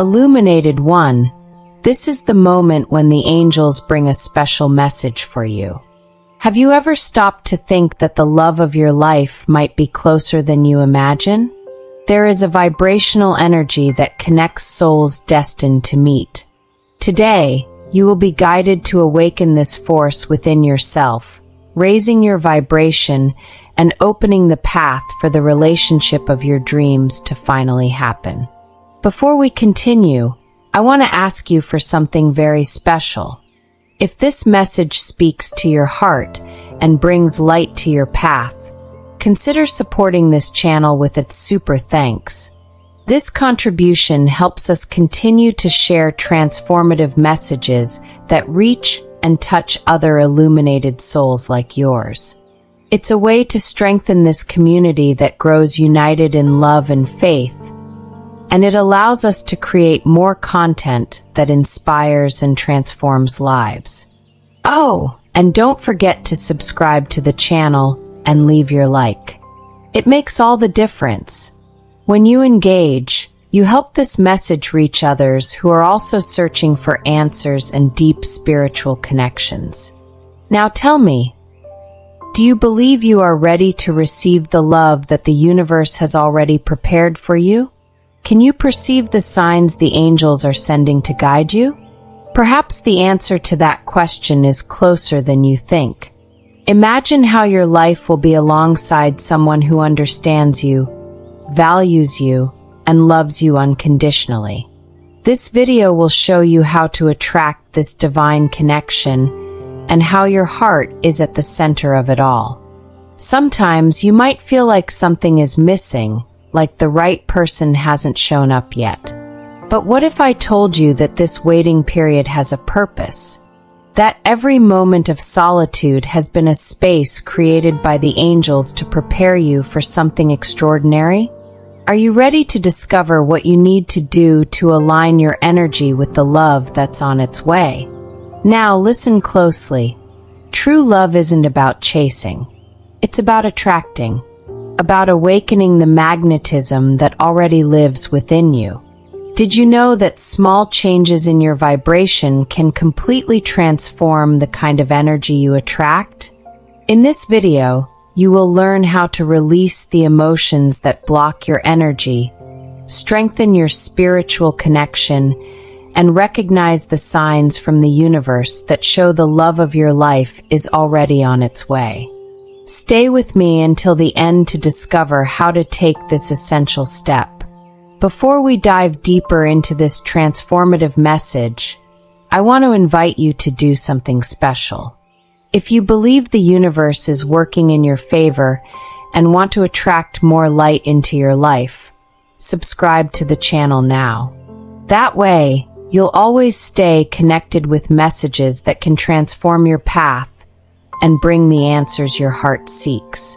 Illuminated One, this is the moment when the angels bring a special message for you. Have you ever stopped to think that the love of your life might be closer than you imagine? There is a vibrational energy that connects souls destined to meet. Today, you will be guided to awaken this force within yourself, raising your vibration and opening the path for the relationship of your dreams to finally happen. Before we continue, I want to ask you for something very special. If this message speaks to your heart and brings light to your path, consider supporting this channel with its super thanks. This contribution helps us continue to share transformative messages that reach and touch other illuminated souls like yours. It's a way to strengthen this community that grows united in love and faith, and it allows us to create more content that inspires and transforms lives. Oh, and don't forget to subscribe to the channel and leave your like. It makes all the difference. When you engage, you help this message reach others who are also searching for answers and deep spiritual connections. Now tell me, do you believe you are ready to receive the love that the universe has already prepared for you? Can you perceive the signs the angels are sending to guide you? Perhaps the answer to that question is closer than you think. Imagine how your life will be alongside someone who understands you, values you, and loves you unconditionally. This video will show you how to attract this divine connection and how your heart is at the center of it all. Sometimes you might feel like something is missing, like the right person hasn't shown up yet. But what if I told you that this waiting period has a purpose? That every moment of solitude has been a space created by the angels to prepare you for something extraordinary? Are you ready to discover what you need to do to align your energy with the love that's on its way? Now listen closely. True love isn't about chasing. It's about attracting, about awakening the magnetism that already lives within you. Did you know that small changes in your vibration can completely transform the kind of energy you attract? In this video, you will learn how to release the emotions that block your energy, strengthen your spiritual connection, and recognize the signs from the universe that show the love of your life is already on its way. Stay with me until the end to discover how to take this essential step. Before we dive deeper into this transformative message, I want to invite you to do something special. If you believe the universe is working in your favor and want to attract more light into your life, subscribe to the channel now. That way, you'll always stay connected with messages that can transform your path and bring the answers your heart seeks.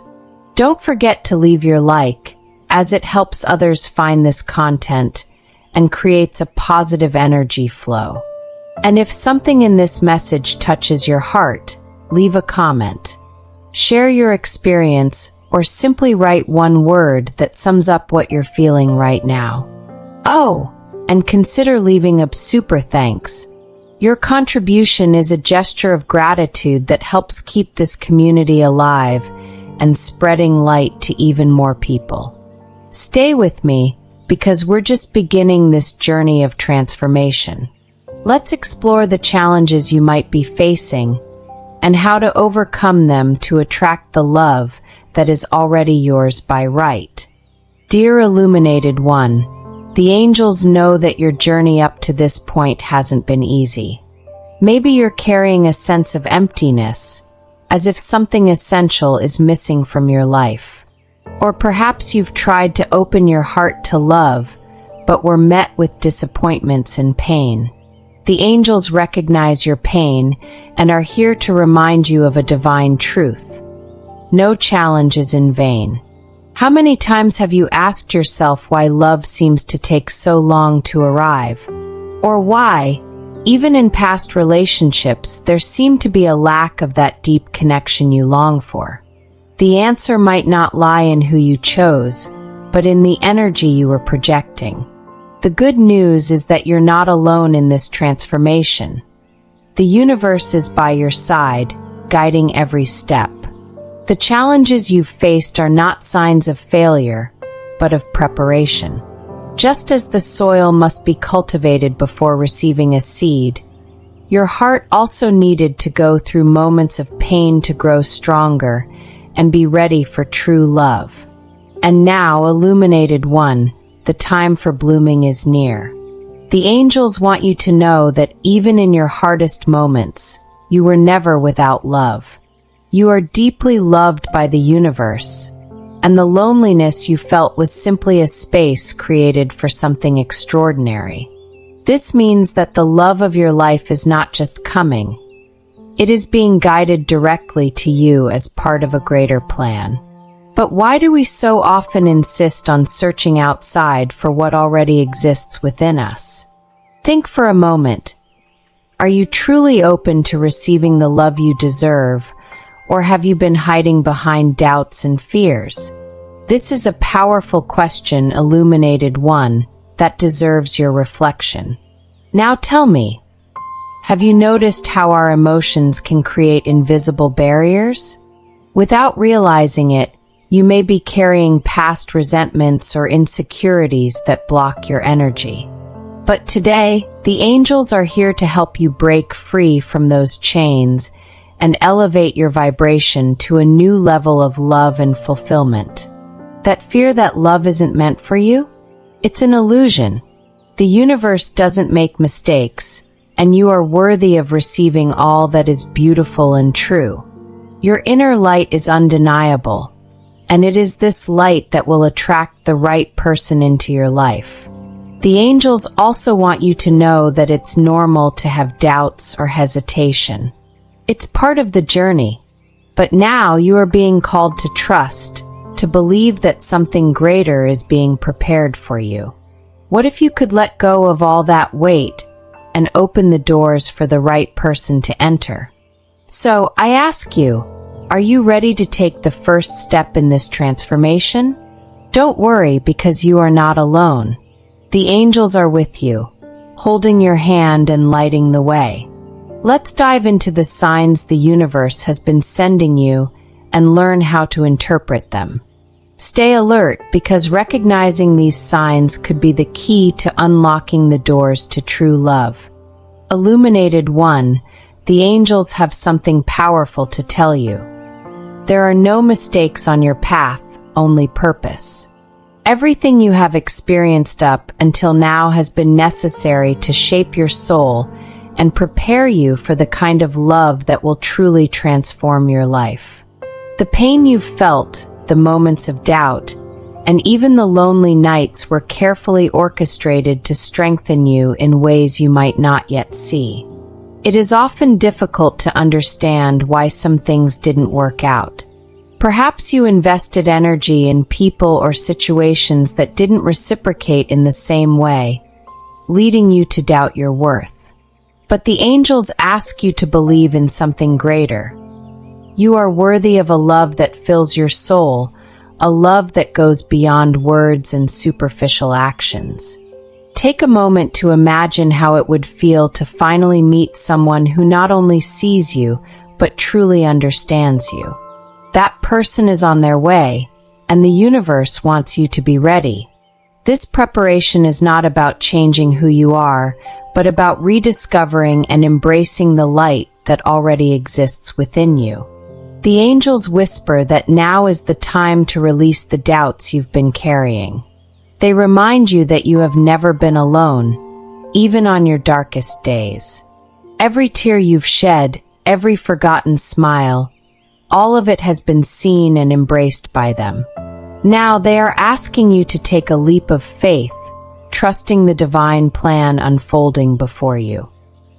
Don't forget to leave your like, as it helps others find this content and creates a positive energy flow. And if something in this message touches your heart, leave a comment. Share your experience or simply write one word that sums up what you're feeling right now. Oh, and consider leaving a super thanks. Your contribution is a gesture of gratitude that helps keep this community alive and spreading light to even more people. Stay with me because we're just beginning this journey of transformation. Let's explore the challenges you might be facing and how to overcome them to attract the love that is already yours by right. Dear Illuminated One, the angels know that your journey up to this point hasn't been easy. Maybe you're carrying a sense of emptiness, as if something essential is missing from your life. Or perhaps you've tried to open your heart to love, but were met with disappointments and pain. The angels recognize your pain and are here to remind you of a divine truth. No challenge is in vain. How many times have you asked yourself why love seems to take so long to arrive? Or why, even in past relationships, there seemed to be a lack of that deep connection you long for? The answer might not lie in who you chose, but in the energy you were projecting. The good news is that you're not alone in this transformation. The universe is by your side, guiding every step. The challenges you've faced are not signs of failure, but of preparation. Just as the soil must be cultivated before receiving a seed, your heart also needed to go through moments of pain to grow stronger and be ready for true love. And now, illuminated one, the time for blooming is near. The angels want you to know that even in your hardest moments, you were never without love. You are deeply loved by the universe, and the loneliness you felt was simply a space created for something extraordinary. This means that the love of your life is not just coming. It is being guided directly to you as part of a greater plan. But why do we so often insist on searching outside for what already exists within us? Think for a moment. Are you truly open to receiving the love you deserve, or have you been hiding behind doubts and fears? This is a powerful question, illuminated one, that deserves your reflection. Now tell me, have you noticed how our emotions can create invisible barriers? Without realizing it, you may be carrying past resentments or insecurities that block your energy. But today, the angels are here to help you break free from those chains and elevate your vibration to a new level of love and fulfillment. That fear that love isn't meant for you? It's an illusion. The universe doesn't make mistakes, and you are worthy of receiving all that is beautiful and true. Your inner light is undeniable, and it is this light that will attract the right person into your life. The angels also want you to know that it's normal to have doubts or hesitation. It's part of the journey, but now you are being called to trust, to believe that something greater is being prepared for you. What if you could let go of all that weight and open the doors for the right person to enter? So, I ask you, are you ready to take the first step in this transformation? Don't worry, because you are not alone. The angels are with you, holding your hand and lighting the way. Let's dive into the signs the universe has been sending you and learn how to interpret them. Stay alert, because recognizing these signs could be the key to unlocking the doors to true love. Illuminated one, the angels have something powerful to tell you. There are no mistakes on your path, only purpose. Everything you have experienced up until now has been necessary to shape your soul and prepare you for the kind of love that will truly transform your life. The pain you've felt, the moments of doubt, and even the lonely nights were carefully orchestrated to strengthen you in ways you might not yet see. It is often difficult to understand why some things didn't work out. Perhaps you invested energy in people or situations that didn't reciprocate in the same way, leading you to doubt your worth. But the angels ask you to believe in something greater. You are worthy of a love that fills your soul, a love that goes beyond words and superficial actions. Take a moment to imagine how it would feel to finally meet someone who not only sees you, but truly understands you. That person is on their way, and the universe wants you to be ready. This preparation is not about changing who you are, but about rediscovering and embracing the light that already exists within you. The angels whisper that now is the time to release the doubts you've been carrying. They remind you that you have never been alone, even on your darkest days. Every tear you've shed, every forgotten smile, all of it has been seen and embraced by them. Now they are asking you to take a leap of faith, trusting the divine plan unfolding before you.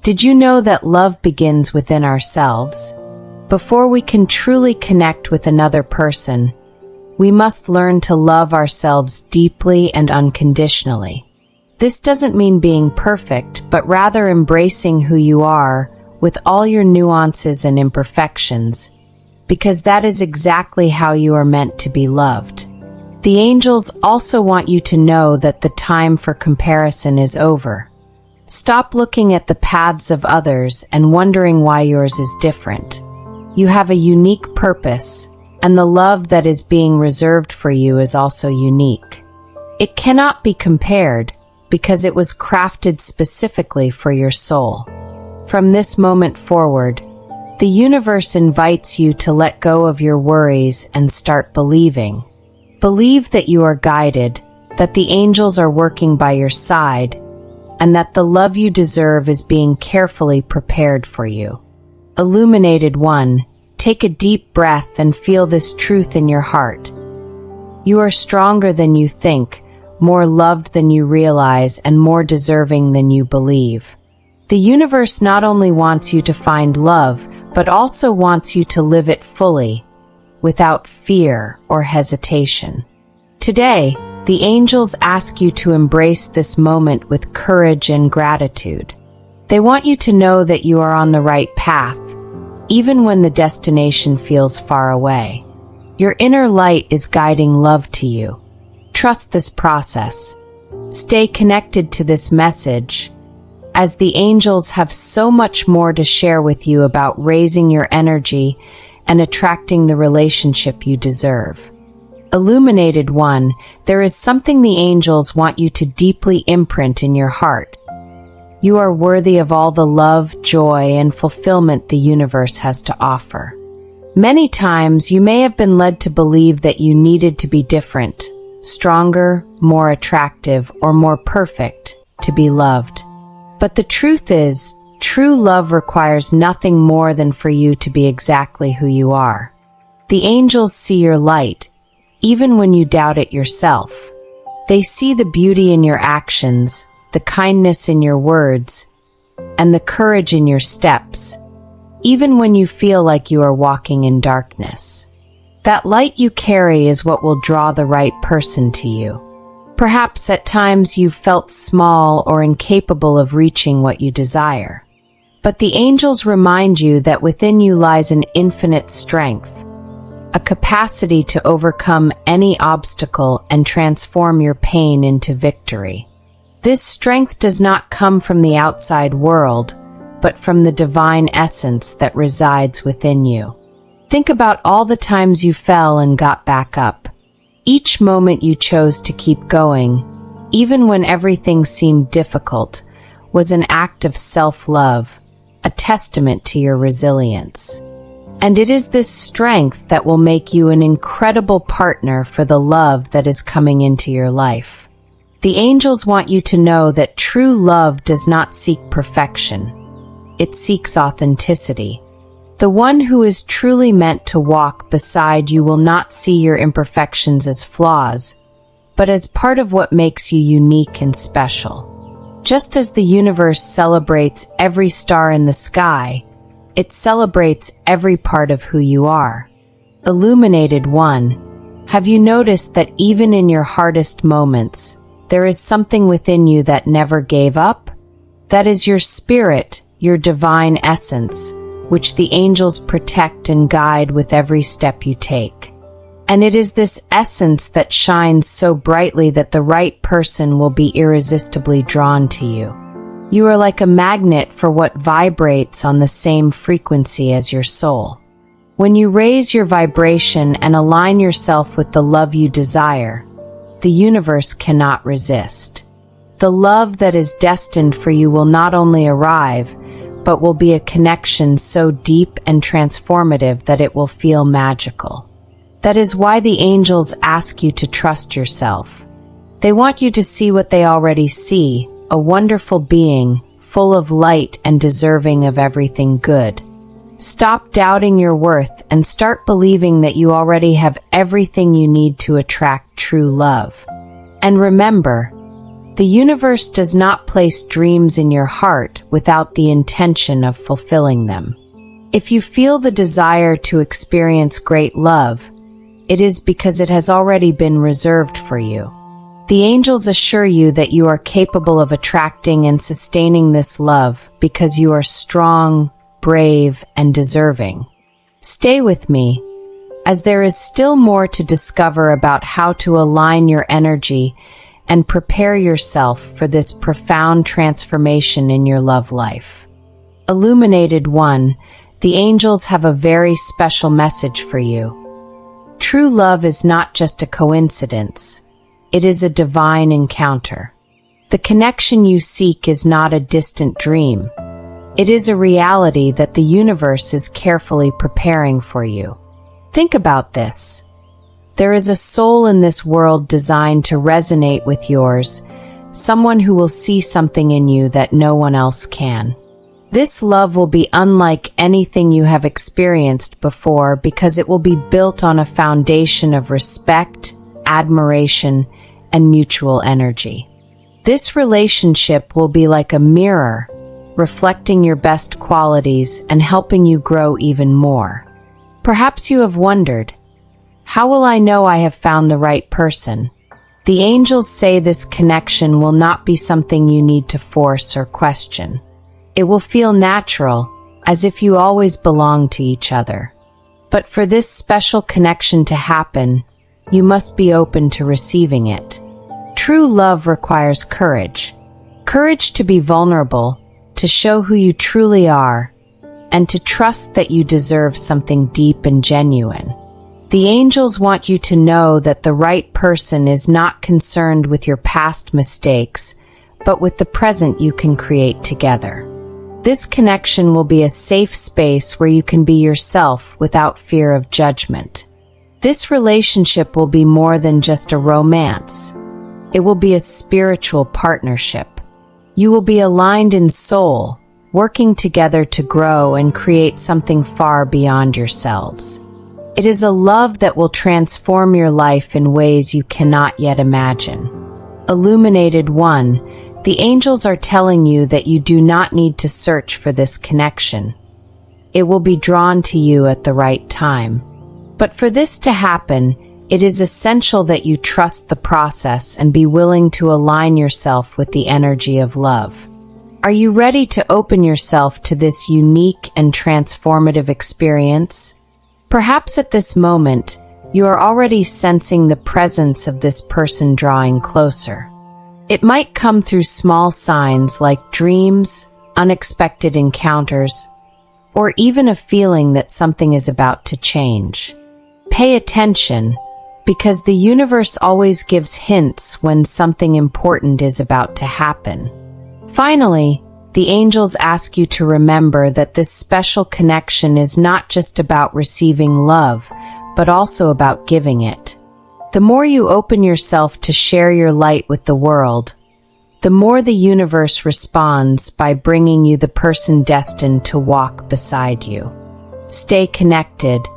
Did you know that love begins within ourselves? Before we can truly connect with another person, we must learn to love ourselves deeply and unconditionally. This doesn't mean being perfect, but rather embracing who you are with all your nuances and imperfections, because that is exactly how you are meant to be loved. The angels also want you to know that the time for comparison is over. Stop looking at the paths of others and wondering why yours is different. You have a unique purpose, and the love that is being reserved for you is also unique. It cannot be compared because it was crafted specifically for your soul. From this moment forward, the universe invites you to let go of your worries and start believing. Believe that you are guided, that the angels are working by your side, and that the love you deserve is being carefully prepared for you. Illuminated One, take a deep breath and feel this truth in your heart. You are stronger than you think, more loved than you realize, and more deserving than you believe. The universe not only wants you to find love, but also wants you to live it fully, without fear or hesitation. Today, the angels ask you to embrace this moment with courage and gratitude. They want you to know that you are on the right path, even when the destination feels far away. Your inner light is guiding love to you. Trust this process. Stay connected to this message, as the angels have so much more to share with you about raising your energy and attracting the relationship you deserve. Illuminated One, there is something the angels want you to deeply imprint in your heart. You are worthy of all the love, joy, and fulfillment the universe has to offer. Many times you may have been led to believe that you needed to be different, stronger, more attractive, or more perfect to be loved. But the truth is, true love requires nothing more than for you to be exactly who you are. The angels see your light, even when you doubt it yourself. They see the beauty in your actions, the kindness in your words, and the courage in your steps, even when you feel like you are walking in darkness. That light you carry is what will draw the right person to you. Perhaps at times you've felt small or incapable of reaching what you desire. But the angels remind you that within you lies an infinite strength, a capacity to overcome any obstacle and transform your pain into victory. This strength does not come from the outside world, but from the divine essence that resides within you. Think about all the times you fell and got back up. Each moment you chose to keep going, even when everything seemed difficult, was an act of self-love, a testament to your resilience. And it is this strength that will make you an incredible partner for the love that is coming into your life. The angels want you to know that true love does not seek perfection. It seeks authenticity. The one who is truly meant to walk beside you will not see your imperfections as flaws, but as part of what makes you unique and special. Just as the universe celebrates every star in the sky, it celebrates every part of who you are. Illuminated One, have you noticed that even in your hardest moments, there is something within you that never gave up? That is your spirit, your divine essence, which the angels protect and guide with every step you take. And it is this essence that shines so brightly that the right person will be irresistibly drawn to you. You are like a magnet for what vibrates on the same frequency as your soul. When you raise your vibration and align yourself with the love you desire, the universe cannot resist. The love that is destined for you will not only arrive, but will be a connection so deep and transformative that it will feel magical. That is why the angels ask you to trust yourself. They want you to see what they already see, a wonderful being, full of light and deserving of everything good. Stop doubting your worth and start believing that you already have everything you need to attract true love. And remember, the universe does not place dreams in your heart without the intention of fulfilling them. If you feel the desire to experience great love, it is because it has already been reserved for you. The angels assure you that you are capable of attracting and sustaining this love because you are strong, brave, and deserving. Stay with me, as there is still more to discover about how to align your energy and prepare yourself for this profound transformation in your love life. Illuminated One, the angels have a very special message for you. True love is not just a coincidence. It is a divine encounter. The connection you seek is not a distant dream. It is a reality that the universe is carefully preparing for you. Think about this. There is a soul in this world designed to resonate with yours, someone who will see something in you that no one else can. This love will be unlike anything you have experienced before because it will be built on a foundation of respect, admiration, and mutual energy. This relationship will be like a mirror, reflecting your best qualities and helping you grow even more. Perhaps you have wondered, how will I know I have found the right person? The angels say this connection will not be something you need to force or question. It will feel natural, as if you always belong to each other. But for this special connection to happen, you must be open to receiving it. True love requires courage. Courage to be vulnerable, to show who you truly are, and to trust that you deserve something deep and genuine. The angels want you to know that the right person is not concerned with your past mistakes, but with the present you can create together. This connection will be a safe space where you can be yourself without fear of judgment. This relationship will be more than just a romance. It will be a spiritual partnership. You will be aligned in soul, working together to grow and create something far beyond yourselves. It is a love that will transform your life in ways you cannot yet imagine. Illuminated One, the angels are telling you that you do not need to search for this connection. It will be drawn to you at the right time. But for this to happen, it is essential that you trust the process and be willing to align yourself with the energy of love. Are you ready to open yourself to this unique and transformative experience? Perhaps at this moment, you are already sensing the presence of this person drawing closer. It might come through small signs like dreams, unexpected encounters, or even a feeling that something is about to change. Pay attention, because the universe always gives hints when something important is about to happen. Finally, the angels ask you to remember that this special connection is not just about receiving love, but also about giving it. The more you open yourself to share your light with the world, the more the universe responds by bringing you the person destined to walk beside you. Stay connected,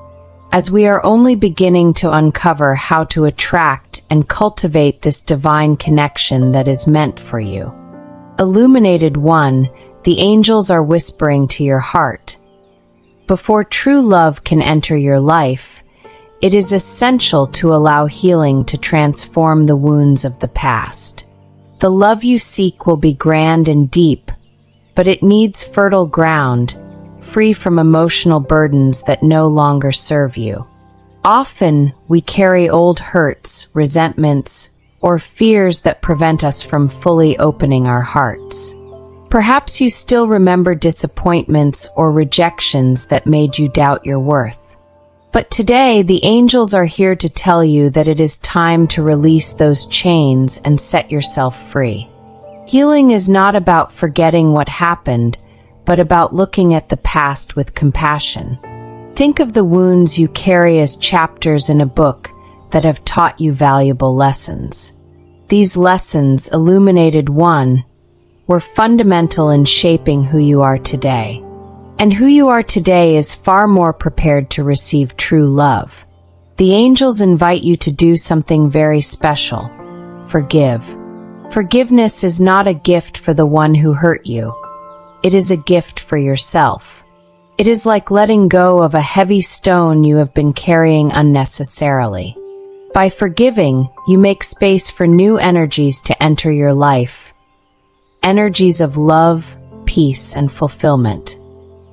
as we are only beginning to uncover how to attract and cultivate this divine connection that is meant for you. Illuminated One, the angels are whispering to your heart. Before true love can enter your life, it is essential to allow healing to transform the wounds of the past. The love you seek will be grand and deep, but it needs fertile ground, free from emotional burdens that no longer serve you. Often, we carry old hurts, resentments, or fears that prevent us from fully opening our hearts. Perhaps you still remember disappointments or rejections that made you doubt your worth. But today, the angels are here to tell you that it is time to release those chains and set yourself free. Healing is not about forgetting what happened, but about looking at the past with compassion. Think of the wounds you carry as chapters in a book that have taught you valuable lessons. These lessons, Illuminated One, were fundamental in shaping who you are today. And who you are today is far more prepared to receive true love. The angels invite you to do something very special. Forgive. Forgiveness is not a gift for the one who hurt you. It is a gift for yourself. It is like letting go of a heavy stone you have been carrying unnecessarily. By forgiving, you make space for new energies to enter your life. Energies of love, peace, and fulfillment.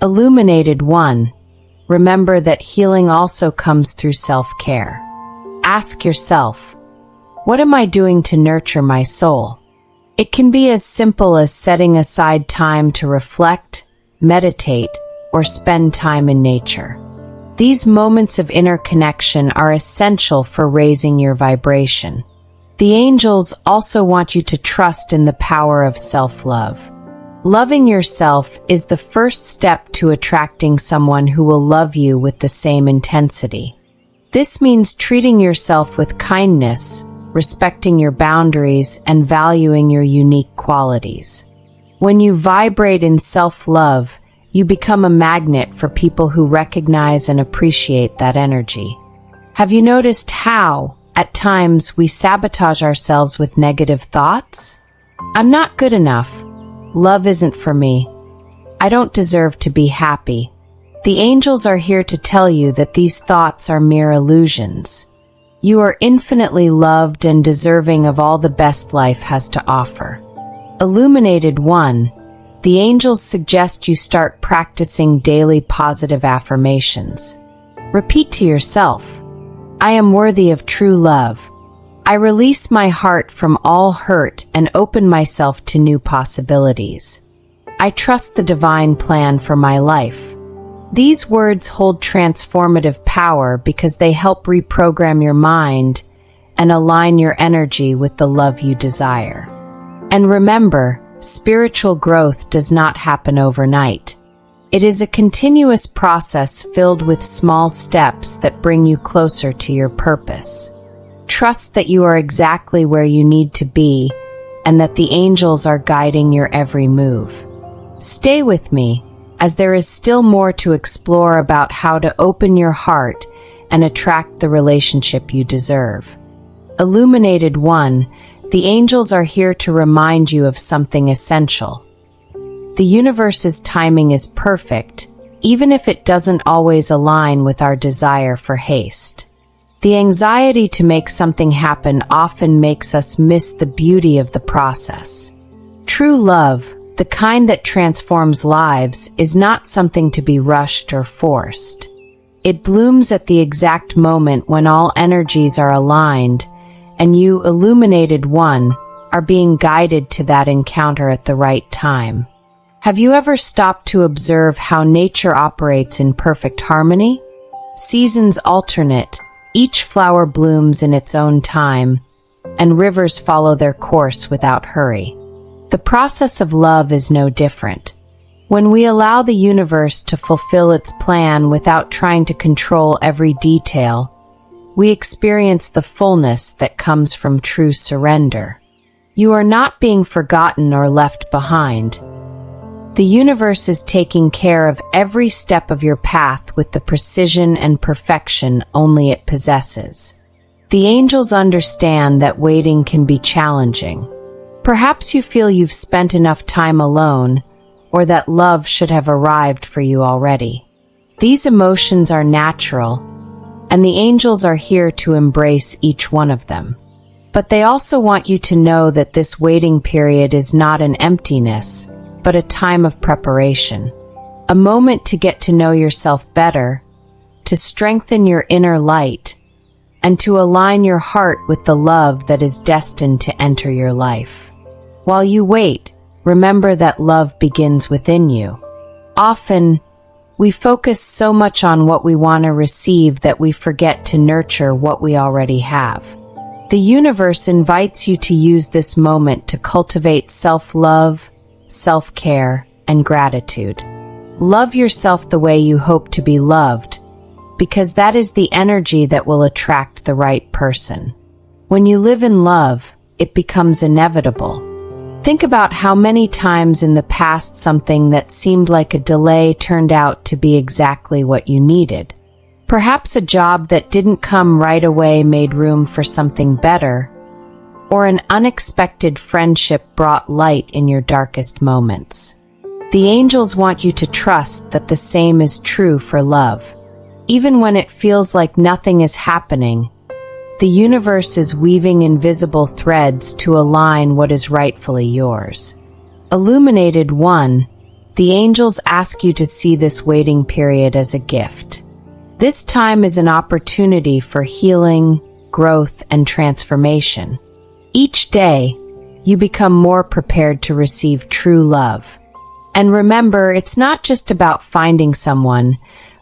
Illuminated One, remember that healing also comes through self-care. Ask yourself, what am I doing to nurture my soul? It can be as simple as setting aside time to reflect, meditate, or spend time in nature. These moments of inner connection are essential for raising your vibration. The angels also want you to trust in the power of self-love. Loving yourself is the first step to attracting someone who will love you with the same intensity. This means treating yourself with kindness, respecting your boundaries, and valuing your unique qualities. When you vibrate in self-love, you become a magnet for people who recognize and appreciate that energy. Have you noticed how, at times, we sabotage ourselves with negative thoughts? I'm not good enough. Love isn't for me. I don't deserve to be happy. The angels are here to tell you that these thoughts are mere illusions. You are infinitely loved and deserving of all the best life has to offer. Illuminated One, the angels suggest you start practicing daily positive affirmations. Repeat to yourself, I am worthy of true love. I release my heart from all hurt and open myself to new possibilities. I trust the divine plan for my life. These words hold transformative power because they help reprogram your mind and align your energy with the love you desire. And remember, spiritual growth does not happen overnight. It is a continuous process filled with small steps that bring you closer to your purpose. Trust that you are exactly where you need to be and that the angels are guiding your every move. Stay with me, as there is still more to explore about how to open your heart and attract the relationship you deserve. Illuminated One, the angels are here to remind you of something essential. The universe's timing is perfect, even if it doesn't always align with our desire for haste. The anxiety to make something happen often makes us miss the beauty of the process. True love, the kind that transforms lives, is not something to be rushed or forced. It blooms at the exact moment when all energies are aligned, and you, Illuminated One, are being guided to that encounter at the right time. Have you ever stopped to observe how nature operates in perfect harmony? Seasons alternate, each flower blooms in its own time, and rivers follow their course without hurry. The process of love is no different. When we allow the universe to fulfill its plan without trying to control every detail, we experience the fullness that comes from true surrender. You are not being forgotten or left behind. The universe is taking care of every step of your path with the precision and perfection only it possesses. The angels understand that waiting can be challenging. Perhaps you feel you've spent enough time alone, or that love should have arrived for you already. These emotions are natural, and the angels are here to embrace each one of them. But they also want you to know that this waiting period is not an emptiness, but a time of preparation. A moment to get to know yourself better, to strengthen your inner light, and to align your heart with the love that is destined to enter your life. While you wait, remember that love begins within you. Often, we focus so much on what we want to receive that we forget to nurture what we already have. The universe invites you to use this moment to cultivate self-love, self-care, and gratitude. Love yourself the way you hope to be loved, because that is the energy that will attract the right person. When you live in love, it becomes inevitable. Think about how many times in the past something that seemed like a delay turned out to be exactly what you needed. Perhaps a job that didn't come right away made room for something better, or an unexpected friendship brought light in your darkest moments. The angels want you to trust that the same is true for love. Even when it feels like nothing is happening, the universe is weaving invisible threads to align what is rightfully yours. Illuminated One, the angels ask you to see this waiting period as a gift. This time is an opportunity for healing, growth, and transformation. Each day, you become more prepared to receive true love. And remember, it's not just about finding someone,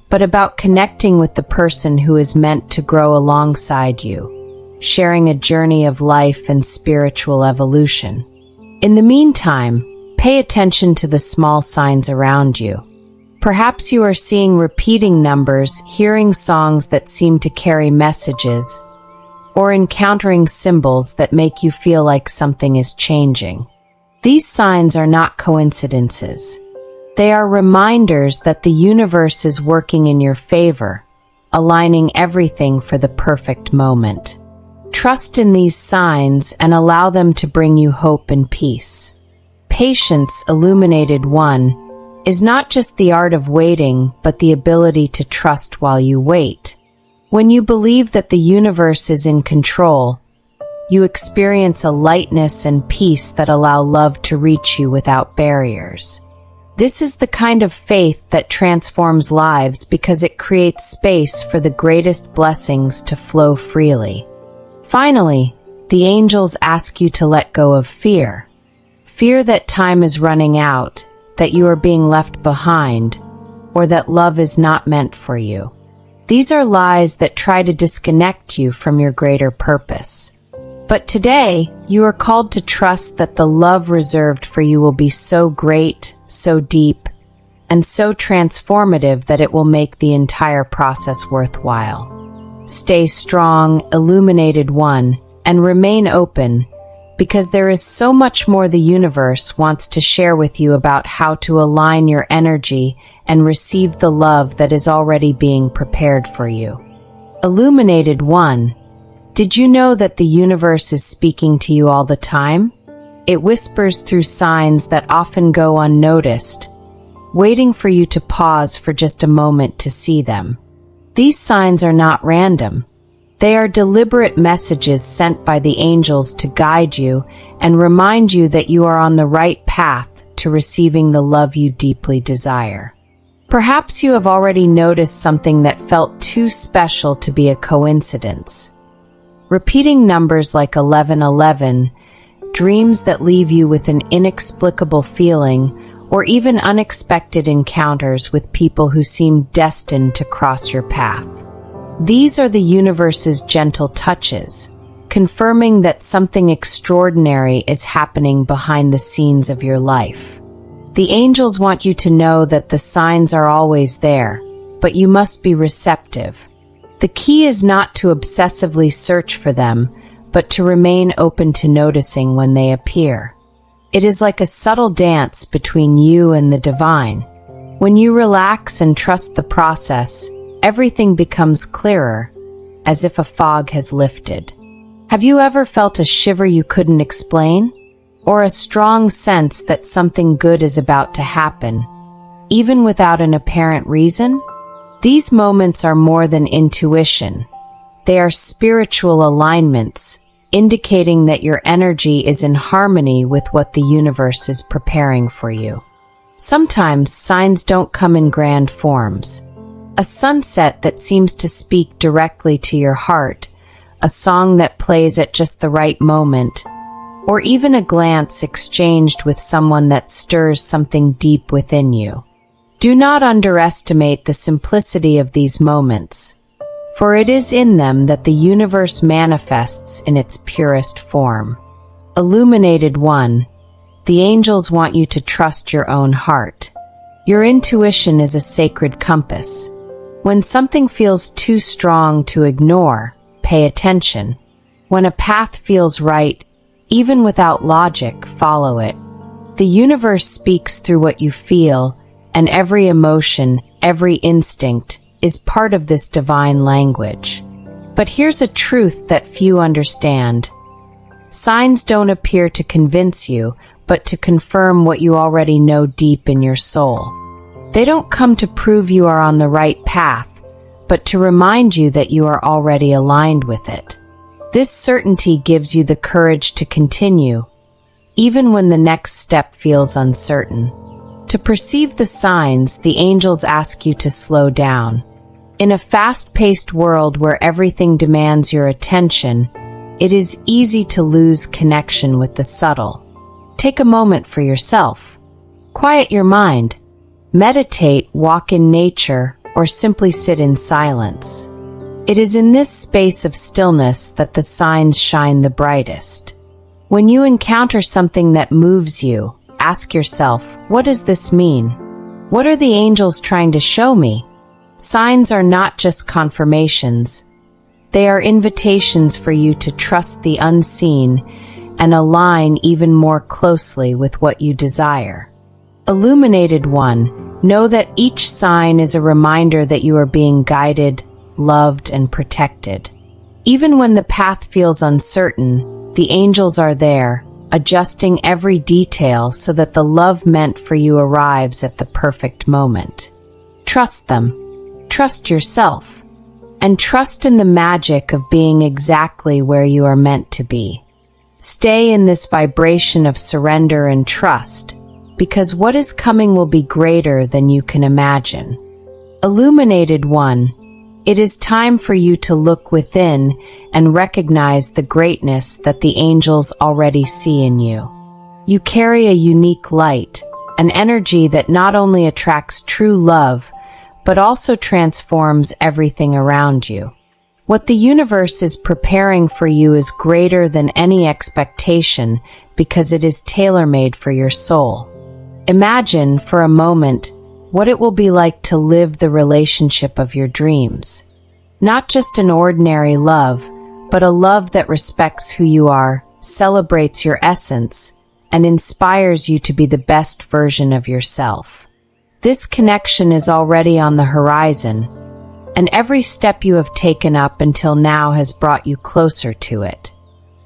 but about connecting with the person who is meant to grow alongside you, sharing a journey of life and spiritual evolution. In the meantime, pay attention to the small signs around you. Perhaps you are seeing repeating numbers, hearing songs that seem to carry messages, or encountering symbols that make you feel like something is changing. These signs are not coincidences. They are reminders that the universe is working in your favor, aligning everything for the perfect moment. Trust in these signs and allow them to bring you hope and peace. Patience, illuminated one, is not just the art of waiting, but the ability to trust while you wait. When you believe that the universe is in control, you experience a lightness and peace that allow love to reach you without barriers. This is the kind of faith that transforms lives because it creates space for the greatest blessings to flow freely. Finally, the angels ask you to let go of fear. Fear that time is running out, that you are being left behind, or that love is not meant for you. These are lies that try to disconnect you from your greater purpose. But today, you are called to trust that the love reserved for you will be so great, so deep, and so transformative that it will make the entire process worthwhile. Stay strong, illuminated one, and remain open, because there is so much more the universe wants to share with you about how to align your energy and receive the love that is already being prepared for you. Illuminated one, did you know that the universe is speaking to you all the time? It whispers through signs that often go unnoticed, waiting for you to pause for just a moment to see them. These signs are not random. They are deliberate messages sent by the angels to guide you and remind you that you are on the right path to receiving the love you deeply desire. Perhaps you have already noticed something that felt too special to be a coincidence. Repeating numbers like 1111, dreams that leave you with an inexplicable feeling, or even unexpected encounters with people who seem destined to cross your path. These are the universe's gentle touches, confirming that something extraordinary is happening behind the scenes of your life. The angels want you to know that the signs are always there, but you must be receptive. The key is not to obsessively search for them, but to remain open to noticing when they appear. It is like a subtle dance between you and the divine. When you relax and trust the process, everything becomes clearer, as if a fog has lifted. Have you ever felt a shiver you couldn't explain? Or a strong sense that something good is about to happen, even without an apparent reason? These moments are more than intuition. They are spiritual alignments, indicating that your energy is in harmony with what the universe is preparing for you. Sometimes signs don't come in grand forms. A sunset that seems to speak directly to your heart, a song that plays at just the right moment, or even a glance exchanged with someone that stirs something deep within you. Do not underestimate the simplicity of these moments, for it is in them that the universe manifests in its purest form. Illuminated one, the angels want you to trust your own heart. Your intuition is a sacred compass. When something feels too strong to ignore, pay attention. When a path feels right, even without logic, follow it. The universe speaks through what you feel, and every emotion, every instinct, is part of this divine language. But here's a truth that few understand. Signs don't appear to convince you, but to confirm what you already know deep in your soul. They don't come to prove you are on the right path, but to remind you that you are already aligned with it. This certainty gives you the courage to continue, even when the next step feels uncertain. To perceive the signs, the angels ask you to slow down. In a fast-paced world where everything demands your attention, it is easy to lose connection with the subtle. Take a moment for yourself. Quiet your mind. Meditate, walk in nature, or simply sit in silence. It is in this space of stillness that the signs shine the brightest. When you encounter something that moves you, ask yourself, what does this mean? What are the angels trying to show me? Signs are not just confirmations. They are invitations for you to trust the unseen and align even more closely with what you desire. Illuminated One, know that each sign is a reminder that you are being guided, loved, and protected. Even when the path feels uncertain, the angels are there, adjusting every detail so that the love meant for you arrives at the perfect moment. Trust them, trust yourself, and trust in the magic of being exactly where you are meant to be. Stay in this vibration of surrender and trust, because what is coming will be greater than you can imagine. Illuminated One, it is time for you to look within and recognize the greatness that the angels already see in you. You carry a unique light, an energy that not only attracts true love, but also transforms everything around you. What the universe is preparing for you is greater than any expectation because it is tailor-made for your soul. Imagine, for a moment, what it will be like to live the relationship of your dreams. Not just an ordinary love, but a love that respects who you are, celebrates your essence, and inspires you to be the best version of yourself. This connection is already on the horizon, and every step you have taken up until now has brought you closer to it.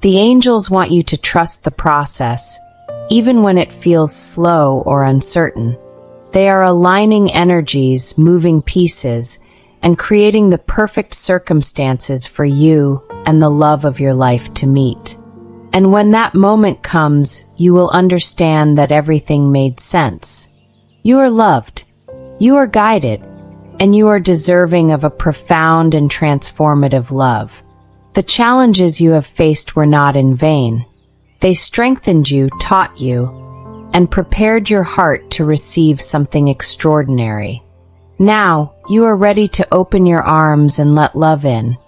The angels want you to trust the process, even when it feels slow or uncertain. They are aligning energies, moving pieces, and creating the perfect circumstances for you and the love of your life to meet. And when that moment comes, you will understand that everything made sense. You are loved, you are guided, and you are deserving of a profound and transformative love. The challenges you have faced were not in vain. They strengthened you, taught you, and prepared your heart to receive something extraordinary. Now, you are ready to open your arms and let love in.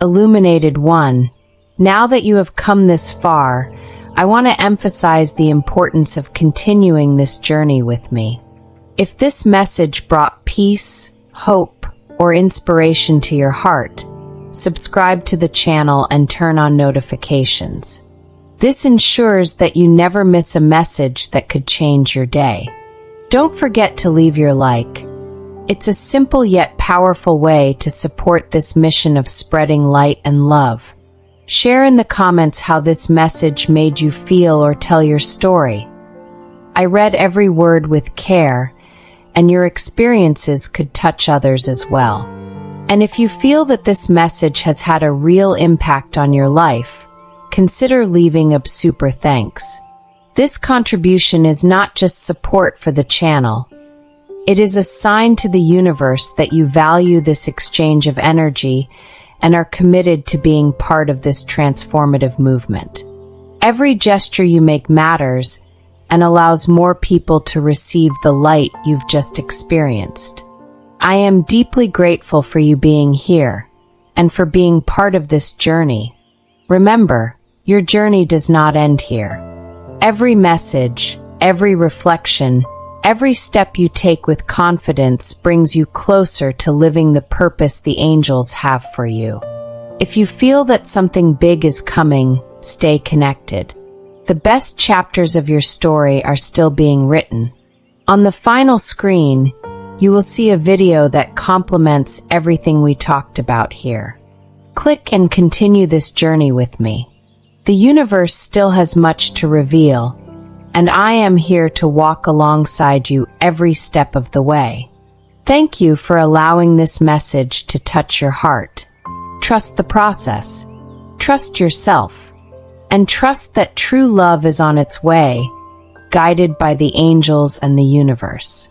Illuminated One, now that you have come this far, I want to emphasize the importance of continuing this journey with me. If this message brought peace, hope, or inspiration to your heart, subscribe to the channel and turn on notifications. This ensures that you never miss a message that could change your day. Don't forget to leave your like. It's a simple yet powerful way to support this mission of spreading light and love. Share in the comments how this message made you feel or tell your story. I read every word with care, and your experiences could touch others as well. And if you feel that this message has had a real impact on your life, consider leaving a super thanks. This contribution is not just support for the channel. It is a sign to the universe that you value this exchange of energy and are committed to being part of this transformative movement. Every gesture you make matters and allows more people to receive the light you've just experienced. I am deeply grateful for you being here and for being part of this journey. Remember, your journey does not end here. Every message, every reflection, every step you take with confidence brings you closer to living the purpose the angels have for you. If you feel that something big is coming, stay connected. The best chapters of your story are still being written. On the final screen, you will see a video that complements everything we talked about here. Click and continue this journey with me. The universe still has much to reveal, and I am here to walk alongside you every step of the way. Thank you for allowing this message to touch your heart. Trust the process, trust yourself, and trust that true love is on its way, guided by the angels and the universe.